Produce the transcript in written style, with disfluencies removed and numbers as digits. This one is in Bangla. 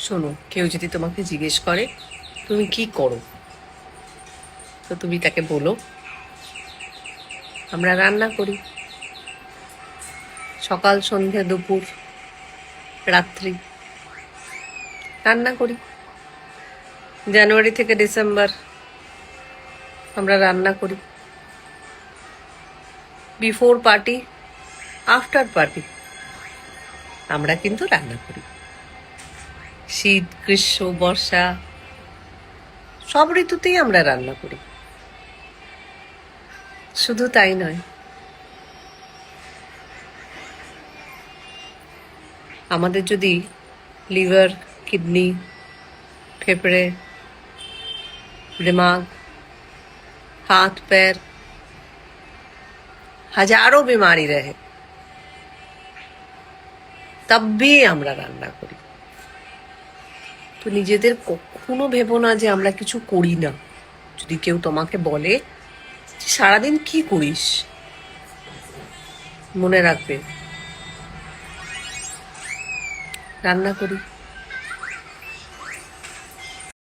শোনো, কেউ যদি তোমাকে জিজ্ঞেস করে তুমি কি করো, তো তুমি তাকে বলো আমরা রান্না করি। সকাল, সন্ধ্যা, দুপুর, রাত্রি রান্না করি। জানুয়ারি থেকে ডিসেম্বর আমরা রান্না করি। বিফোর পার্টি, আফটার পার্টি আমরা কিন্তু রান্না করি। শীত, গ্রীষ্ম, বর্ষা সব ঋতুতেই আমরা রান্না করি। শুধু তাই নয়, আমাদের যদি লিভার, কিডনি, फेफड़े, दिमाग, हाथ पैर हजारों बीमारी रहे तब भी আমরা রান্না করি। তো নিজেদের কখনো ভেবো না যে আমরা কিছু করি না। যদি কেউ তোমাকে বলে যে সারাদিন কি করিস, মনে রাখবে রান্না করি।